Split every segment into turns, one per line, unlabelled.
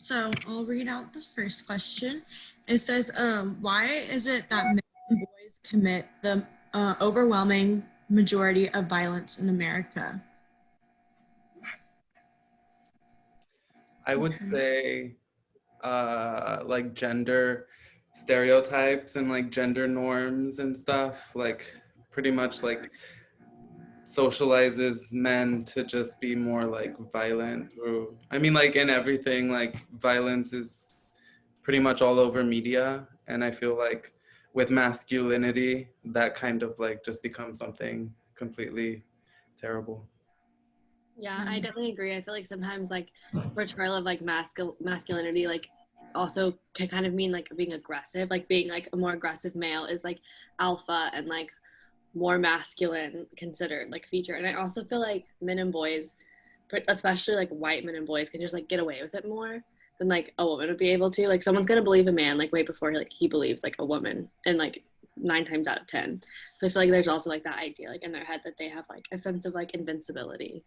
So I'll read out the first question. It says, why is it that men and boys commit the overwhelming majority of violence in America?
I would say like gender stereotypes and like gender norms and stuff, like pretty much like socializes men to just be more like violent through, I mean, like in everything, like violence is pretty much all over media. And I feel like with masculinity, that kind of like just becomes something completely terrible.
Yeah, I definitely agree. I feel like sometimes like portrayal of like masculinity like also can kind of mean like being aggressive, like being like a more aggressive male is like alpha and like more masculine considered like feature. And I also feel like men and boys, especially like white men and boys, can just like get away with it more than like a woman would be able to. Like someone's gonna believe a man like way before like he believes like a woman, and like 9 times out of 10. So I feel like there's also like that idea like in their head that they have like a sense of like invincibility.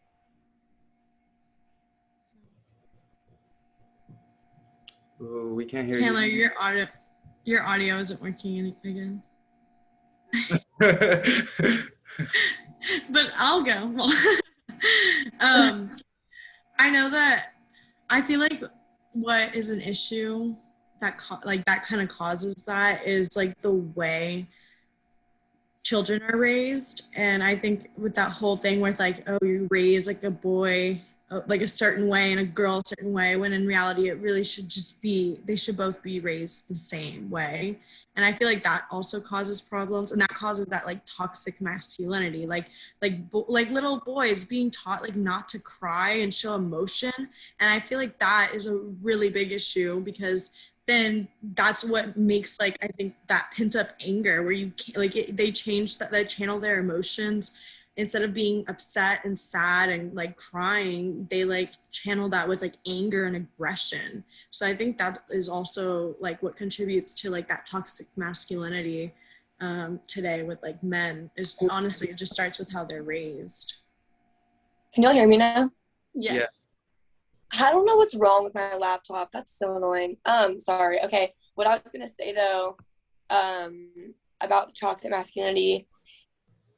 Ooh, we can't hear
Chandler,
you.
your audio isn't working again. But I'll go. I know that I feel like what is an issue that that kind of causes that is like the way children are raised. And I think with that whole thing with like, oh, you raise like a boy like a certain way and a girl a certain way, when in reality it really should just be, they should both be raised the same way. And I feel like that also causes problems, and that causes that like toxic masculinity, like little boys being taught like not to cry and show emotion. And I feel like that is a really big issue, because then that's what makes like I think that pent up anger where you can't, like they change that, they channel their emotions. Instead of being upset and sad and like crying, they like channel that with like anger and aggression. So I think that is also like what contributes to like that toxic masculinity today with like men. Is honestly, it just starts with how they're raised.
Can y'all hear me now?
Yes.
Yeah.
I don't know what's wrong with my laptop. That's so annoying. Sorry. Okay. What I was gonna say though, about the toxic masculinity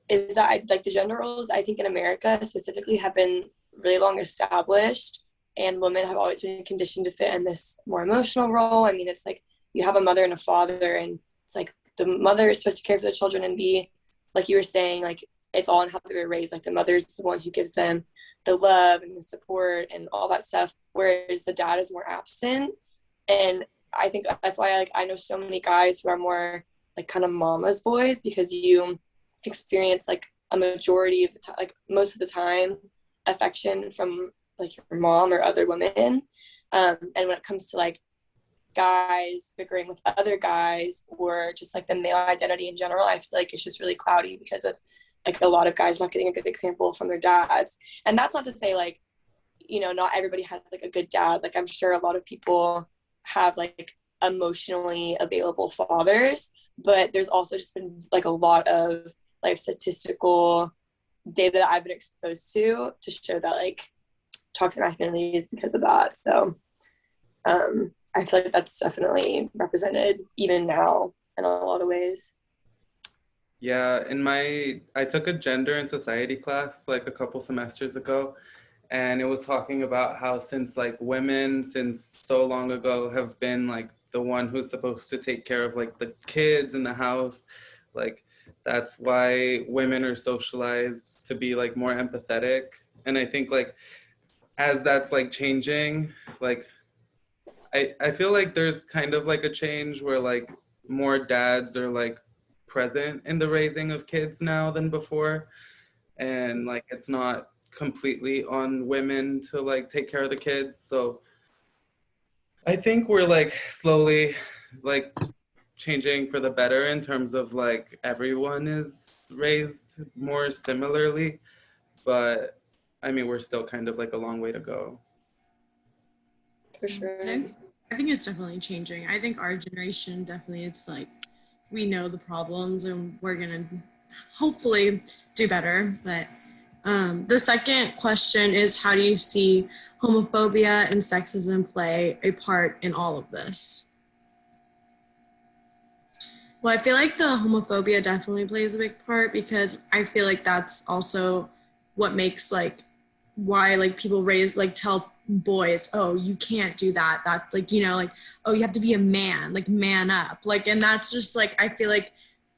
is that like the gender roles, I think in America specifically have been really long established, and women have always been conditioned to fit in this more emotional role. I mean, it's like you have a mother and a father, and it's like the mother is supposed to care for the children and be, like you were saying, like it's all in how they were raised. Like the mother's the one who gives them the love and the support and all that stuff, whereas the dad is more absent. And I think that's why like I know so many guys who are more like kind of mama's boys, because you experience like a majority of the time, like most of the time, affection from like your mom or other women. And when it comes to like guys bickering with other guys, or just like the male identity in general, I feel like it's just really cloudy because of like a lot of guys not getting a good example from their dads. And that's not to say like, you know, not everybody has like a good dad. Like I'm sure a lot of people have like emotionally available fathers, but there's also just been like a lot of like statistical data that I've been exposed to show that like toxic masculinity is because of that. So I feel like that's definitely represented even now in a lot of ways.
Yeah, I took a gender and society class like a couple semesters ago, and it was talking about how since like women since so long ago have been like the one who's supposed to take care of like the kids in the house, like that's why women are socialized to be like more empathetic. And I think like as that's like changing, like I feel like there's kind of like a change where like more dads are like present in the raising of kids now than before, and like it's not completely on women to like take care of the kids. So I think we're like slowly like changing for the better in terms of like everyone is raised more similarly, but I mean we're still kind of like a long way to go.
For sure.
I think it's definitely changing. I think our generation definitely, it's like we know the problems and we're gonna hopefully do better. But The second question is, how do you see homophobia and sexism play a part in all of this? Well, I feel like the homophobia definitely plays a big part, because I feel like that's also what makes like why like people raise like tell boys, oh, you can't do that. That like, you know, like, oh, you have to be a man, like man up. Like, and that's just like, I feel like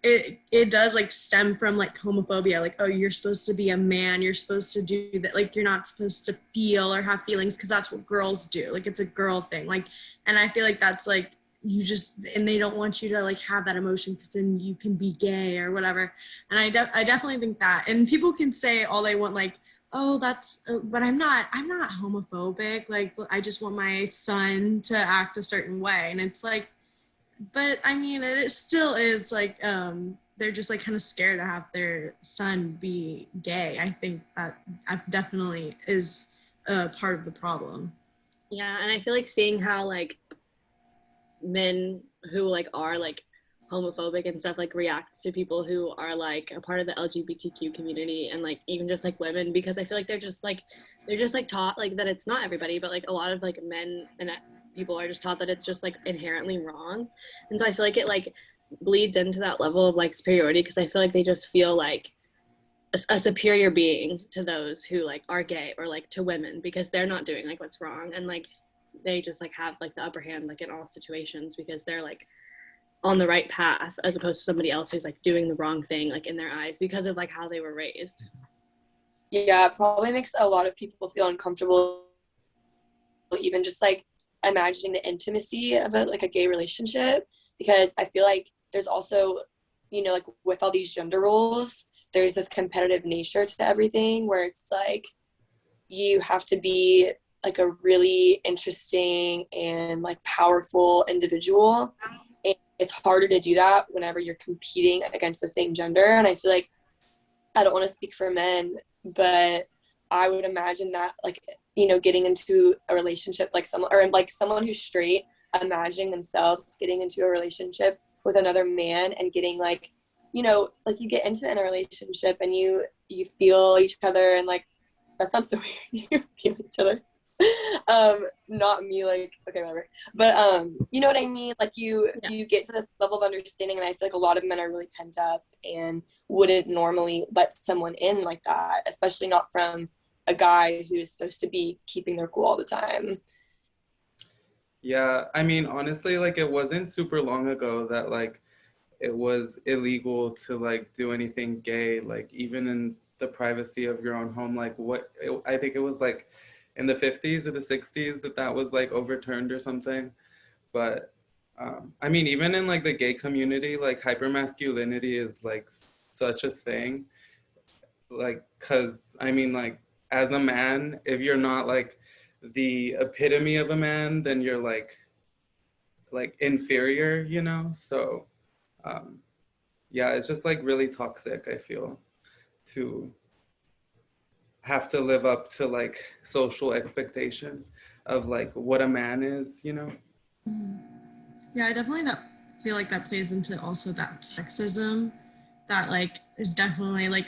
it does like stem from like homophobia, like, oh, you're supposed to be a man, you're supposed to do that, like you're not supposed to feel or have feelings because that's what girls do, like it's a girl thing, like. And I feel like that's like, you just, and they don't want you to like have that emotion because then you can be gay or whatever. And I definitely think that, and people can say all they want, like, oh, that's but I'm not homophobic, like I just want my son to act a certain way. And it's like, but I mean, it still is like, they're just like kind of scared to have their son be gay. I think that definitely is a part of the problem.
Yeah, and I feel like seeing how like men who like are like homophobic and stuff like react to people who are like a part of the LGBTQ community, and like even just like women, because I feel like they're just like taught like that it's not everybody, but like a lot of like men and people are just taught that it's just like inherently wrong. And so I feel like it like bleeds into that level of like superiority, because I feel like they just feel like a superior being to those who like are gay, or like to women, because they're not doing like what's wrong, and like they just like have like the upper hand like in all situations because they're like on the right path, as opposed to somebody else who's like doing the wrong thing like in their eyes because of like how they were raised.
Yeah, it probably makes a lot of people feel uncomfortable, even just like imagining the intimacy of a gay relationship, because I feel like there's also, you know, like with all these gender roles, there's this competitive nature to everything where it's like you have to be like a really interesting and like powerful individual, and it's harder to do that whenever you're competing against the same gender. And I feel like, I don't want to speak for men, but I would imagine that, like, you know, getting into a relationship like someone, or like someone who's straight, imagining themselves getting into a relationship with another man and getting like, you know, like you get intimate in a relationship and you feel each other, and like, that sounds so weird. You feel each other. Not me, like, okay, whatever. But you know what I mean? Like you get to this level of understanding, and I feel like a lot of men are really pent up and wouldn't normally let someone in like that, especially not from a guy who is supposed to be keeping their cool all the time.
Yeah, I mean, honestly, like it wasn't super long ago that like it was illegal to like do anything gay, like even in the privacy of your own home. Like I think it was like in the 50s or the 60s that was like overturned or something. But I mean, even in like the gay community, like hypermasculinity is like such a thing. Like, cause I mean, like as a man, if you're not like the epitome of a man, then you're like inferior, you know? So um, yeah, it's just like really toxic, I feel, to have to live up to like social expectations of like what a man is, you know?
Yeah, I definitely feel like that plays into also that sexism that like is definitely like,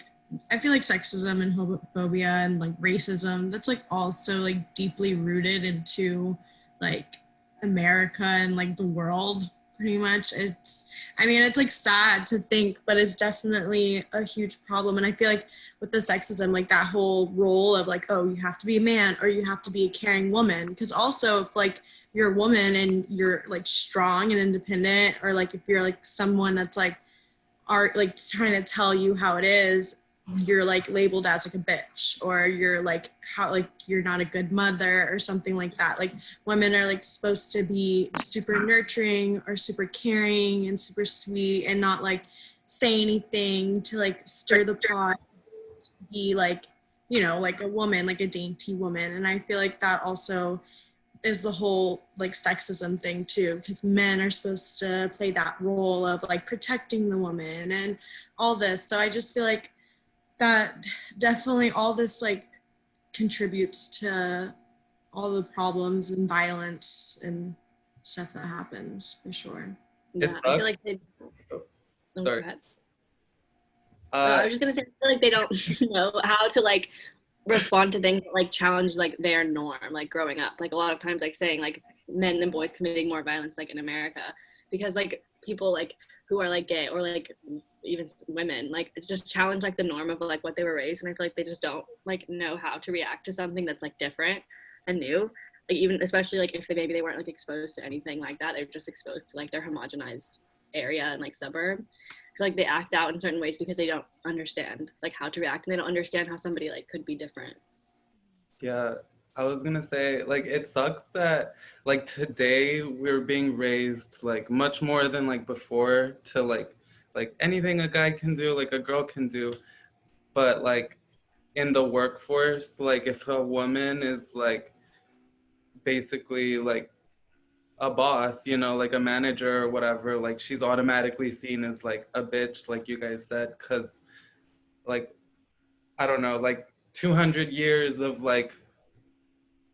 I feel like sexism and homophobia and like racism, that's like also like deeply rooted into like America and like the world pretty much. It's, I mean, it's like sad to think, but it's definitely a huge problem. And I feel like with the sexism, like that whole role of like, oh, you have to be a man or you have to be a caring woman. Because also if like you're a woman and you're like strong and independent, or like if you're like someone that's like are like trying to tell you how it is, you're like labeled as like a bitch, or you're like how like you're not a good mother or something like that. Like women are like supposed to be super nurturing or super caring and super sweet and not like say anything to like stir the pot, be like, you know, like a woman, like a dainty woman. And I feel like that also is the whole like sexism thing too, because men are supposed to play that role of like protecting the woman and all this. So I just feel like that definitely all this like contributes to all the problems and violence and stuff that happens for sure.
Yeah, I feel like they.
Oh,
Oh,
sorry.
go ahead. I was just gonna say, I feel like they don't know how to like respond to things that like challenge like their norm, like growing up. Like a lot of times, like saying like men and boys committing more violence, like in America, because like people like who are like gay or like even women, like just challenge like the norm of like what they were raised, and I feel like they just don't like know how to react to something that's like different and new. Like even especially like if maybe they weren't like exposed to anything like that, they're just exposed to like their homogenized area and like suburb. I feel like they act out in certain ways because they don't understand like how to react, and they don't understand how somebody like could be different.
Yeah, I was gonna say, like, it sucks that, like, today we're being raised, like, much more than, like, before to, like, anything a guy can do, like, a girl can do. But, like, in the workforce, like, if a woman is, like, basically, like, a boss, you know, like a manager or whatever, like, she's automatically seen as, like, a bitch, like you guys said, because, like, I don't know, like, 200 years of, like,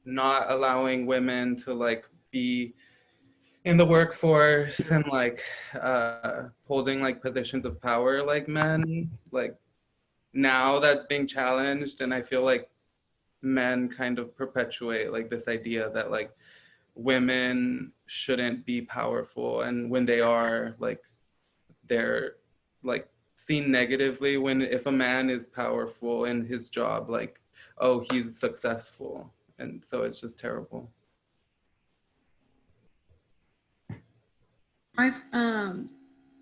not allowing women to like be in the workforce and like holding like positions of power like men, like now that's being challenged, and I feel like men kind of perpetuate like this idea that like women shouldn't be powerful, and when they are, like they're like seen negatively. When if a man is powerful in his job, like, oh, he's successful, and so it's just terrible.
I've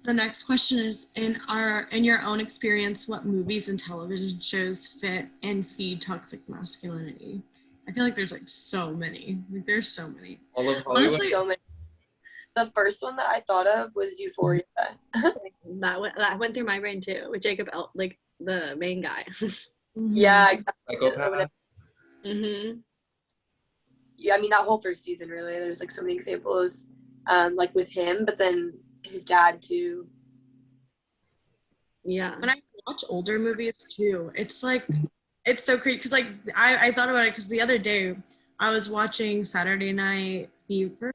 the next question is in your own experience, what movies and television shows fit and feed toxic masculinity? I feel like there's like so many. Like there's so many.
All of Hollywood.
Honestly,
So many. The first one that I thought of was Euphoria.
That went through my brain too, with like the main guy.
Yeah, exactly.
Psychopath.
Mm-hmm.
Yeah, I mean that whole first season really. There's like so many examples, like with him, but then his dad too.
Yeah.
When I watch older movies too, it's like it's so crazy because like I thought about it because the other day I was watching Saturday Night Fever.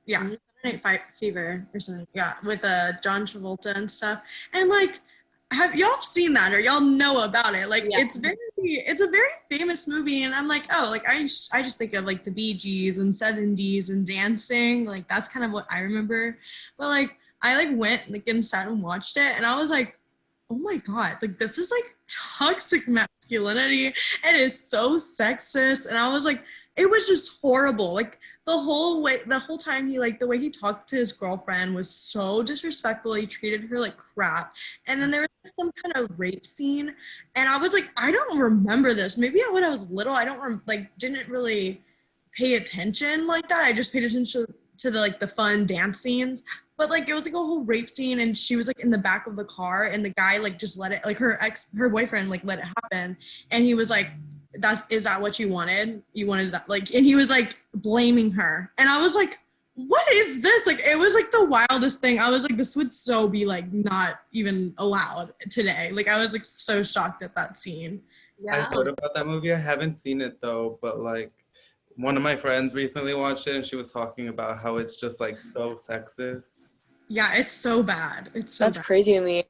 Yeah, Saturday Night Fever or something. Yeah, with John Travolta and stuff. And like, have y'all seen that or y'all know about it? Like,
Yeah.
it's a very famous movie, and I'm like, oh, like I just think of like the Bee Gees and 70s and dancing. Like that's kind of what I remember. But like I like went like and sat and watched it, and I was like, oh my god, like this is like toxic masculinity. It is so sexist, and I was like, it was just horrible. Like the whole time he like the way he talked to his girlfriend was so disrespectful. He treated her like crap. And then there was like, some kind of rape scene, and I was like, I don't remember this. Maybe when I was little, I don't didn't really pay attention like that. I just paid attention to the like the fun dance scenes. But like it was like a whole rape scene, and she was like in the back of the car, and the guy like just let it, like her boyfriend like let it happen, and he was like, is that what you wanted? You wanted that, like, and he was like blaming her, and I was like, what is this? Like it was like the wildest thing. I was like, this would so be like not even allowed today. Like I was like so shocked at that scene.
Yeah.
I heard about that movie. I haven't seen it though, but like one of my friends recently watched it, and she was talking about how it's just like so sexist.
Yeah, it's so bad. It's so
That's
bad.
crazy to me.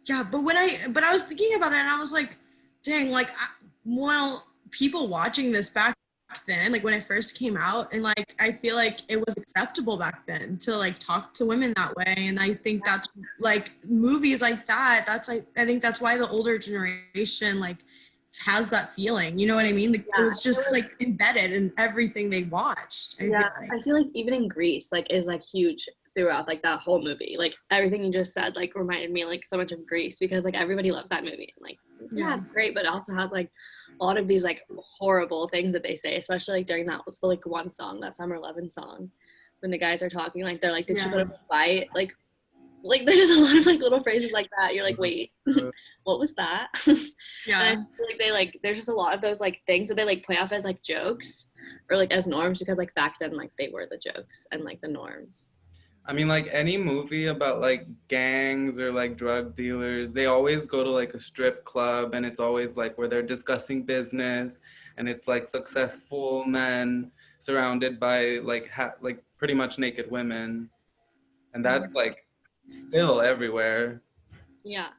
Yeah, but I was thinking about it, and I was like, dang, like, people watching this back then, like when it first came out, and like I feel like it was acceptable back then to like talk to women that way, and I think that's like movies like that. That's like I think that's why the older generation like has that feeling. You know what I mean? Like,
Yeah,
it was just like embedded in everything they watched.
I feel like even in Grease, like is like huge throughout like that whole movie. Like everything you just said like reminded me like so much of Grease, because like everybody loves that movie. And, like yeah, great, but it also has like a lot of these like horrible things that they say, especially like during that was the like one song, that Summer Lovin' song, when the guys are talking, like they're like, did she put up a fight? Like there's just a lot of like little phrases like that. You're like, wait, what was that?
Yeah.
And I feel like there's just a lot of those like things that they like play off as like jokes or like as norms, because like back then like they were the jokes and like the norms.
I mean, like any movie about like gangs or like drug dealers, they always go to like a strip club, and it's always like where they're discussing business, and it's like successful men surrounded by like like pretty much naked women. And that's like still everywhere.
Yeah.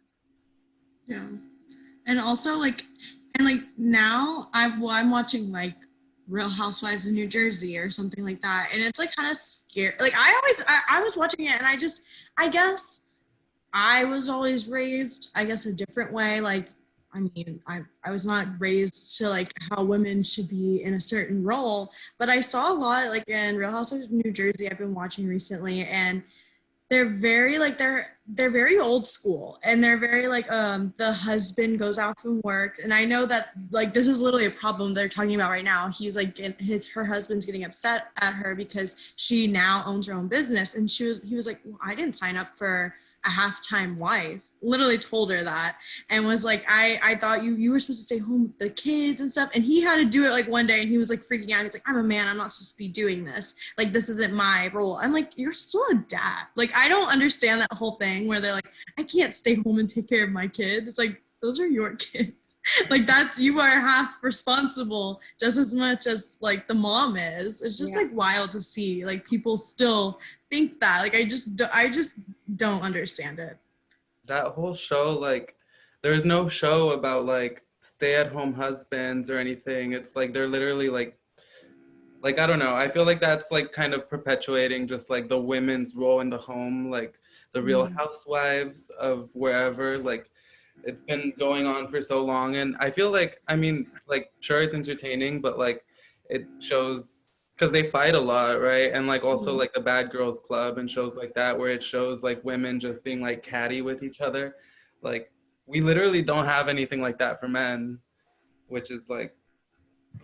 Yeah. And also like now I'm watching like Real Housewives of New Jersey or something like that. And it's like kind of scary. Like I was watching it and I guess I was always raised, I guess, a different way. Like, I mean, I was not raised to like how women should be in a certain role, but I saw a lot like in Real Housewives of New Jersey I've been watching recently, and they're very like they're very old school, and they're very like the husband goes out from work, and I know that like this is literally a problem they're talking about right now. He's like her husband's getting upset at her because she now owns her own business, and he was like, well, I didn't sign up for a half-time wife, literally told her that, and was like, I thought you were supposed to stay home with the kids and stuff, and he had to do it like one day, and he was like freaking out. He's like, I'm a man, I'm not supposed to be doing this, like this isn't my role. I'm like, you're still a dad. Like, I don't understand that whole thing where they're like, I can't stay home and take care of my kids. It's like, those are your kids. Like, that's, you are half responsible just as much as like the mom is. It's just like wild to see like people still think that. Like, I just don't understand it.
That whole show, like, there's no show about like stay-at-home husbands or anything. It's like they're literally like I don't know. I feel like that's like kind of perpetuating just like the women's role in the home, like the Real Housewives of wherever. Like, it's been going on for so long, and I feel like, I mean, like, sure, it's entertaining, but like it shows, because they fight a lot, right? And like also like the Bad Girls Club and shows like that, where it shows like women just being like catty with each other. Like, we literally don't have anything like that for men, which is like,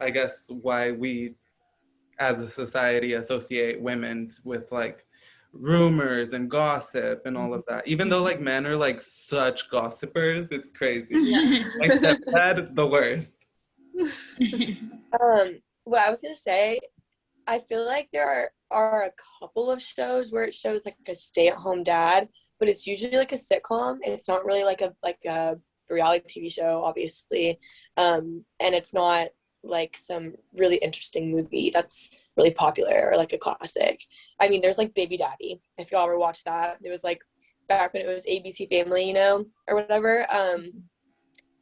I guess, why we as a society associate women with like rumors and gossip and all of that, even though like men are like such gossipers. It's crazy. My stepdad, the worst.
What I was gonna say, I feel like there are a couple of shows where it shows like a stay-at-home dad, but it's usually like a sitcom. It's not really like a reality TV show, obviously, and it's not like some really interesting movie that's really popular or like a classic. I mean, there's like Baby Daddy, if y'all ever watched that. It was like back when it was ABC Family, you know, or whatever.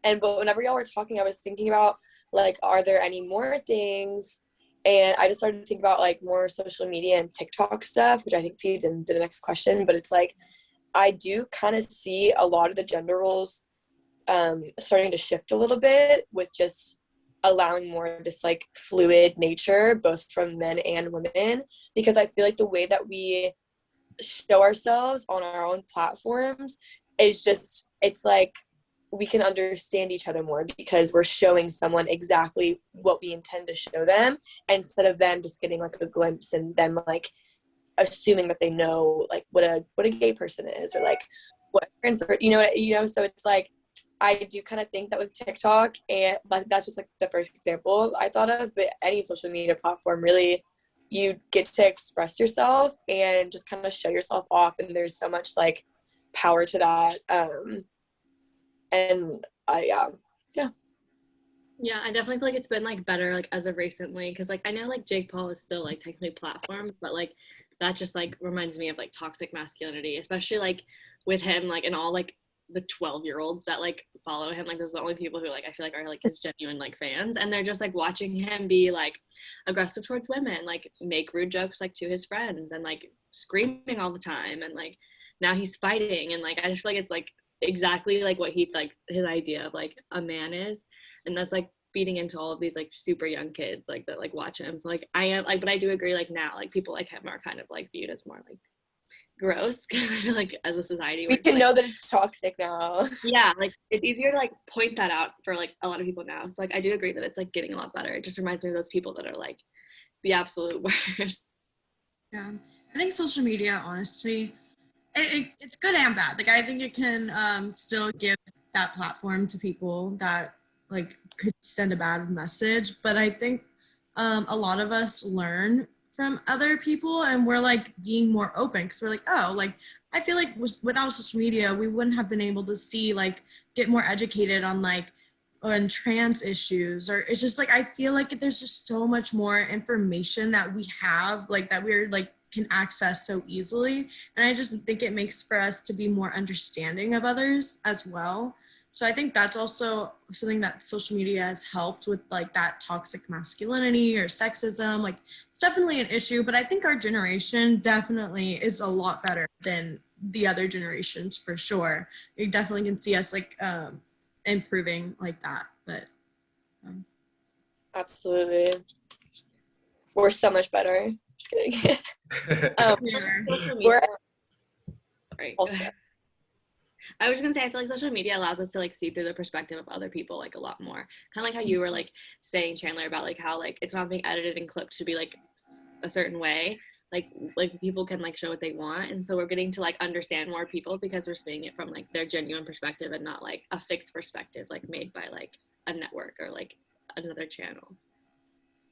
But whenever y'all were talking, I was thinking about like, are there any more things? And I just started to think about like more social media and TikTok stuff, which I think feeds into the next question. But it's like, I do kind of see a lot of the gender roles starting to shift a little bit, with just allowing more of this like fluid nature, both from men and women, because I feel like the way that we show ourselves on our own platforms is just, it's like we can understand each other more because we're showing someone exactly what we intend to show them, instead of them just getting like a glimpse and them like assuming that they know like what a gay person is, or like what you know. So it's like, I do kind of think that with TikTok, and like that's just like the first example I thought of, but any social media platform, really, you get to express yourself and just kind of show yourself off, and there's so much like power to that. And I
I definitely feel like it's been like better like as of recently, because like I know like Jake Paul is still like technically platformed, but like that just like reminds me of like toxic masculinity, especially like with him, like, and all like the 12-year-olds that like follow him. Like, those are the only people who like I feel like are like his genuine like fans, and they're just like watching him be like aggressive towards women, like make rude jokes like to his friends, and like screaming all the time, and like now he's fighting, and like I just feel like it's like exactly like what he like his idea of like a man is, and that's like feeding into all of these like super young kids like that like watch him. So like I am like, but I do agree like now like people like him are kind of like viewed as more like gross, because I feel like as a society
we can
like,
know that it's toxic now.
yeah, like it's easier to like point that out for like a lot of people now. So like I do agree that it's like getting a lot better. It just reminds me of those people that are like the absolute worst.
Yeah, I think social media, honestly, it's good and bad. Like, I think it can still give that platform to people that like could send a bad message, but I think a lot of us learn from other people, and we're like being more open, because we're like, oh, like I feel like without social media we wouldn't have been able to see like get more educated on like on trans issues, or it's just like I feel like there's just so much more information that we have, like that we're like can access so easily. And I just think it makes for us to be more understanding of others as well. So I think that's also something that social media has helped with, like that toxic masculinity or sexism. Like it's definitely an issue, but I think our generation definitely is a lot better than the other generations for sure. You definitely can see us like improving like that, but
Absolutely. We're so much better. Just kidding.
Social
We're
media, right.
also,
I was gonna say, I feel like social media allows us to like see through the perspective of other people like a lot more. Kind of like how you were like saying, Chandler, about like how like it's not being edited and clipped to be like a certain way. Like people can like show what they want, and so we're getting to like understand more people because we're seeing it from like their genuine perspective and not like a fixed perspective like made by like a network or like another channel.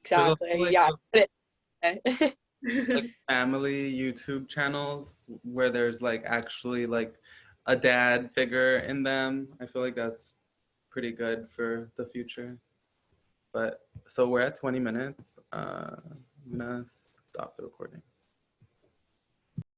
exactly.
Like,
Yeah.
like family YouTube channels where there's like actually like a dad figure in them. I feel like that's pretty good for the future. But so we're at 20 minutes. I'm gonna stop the recording.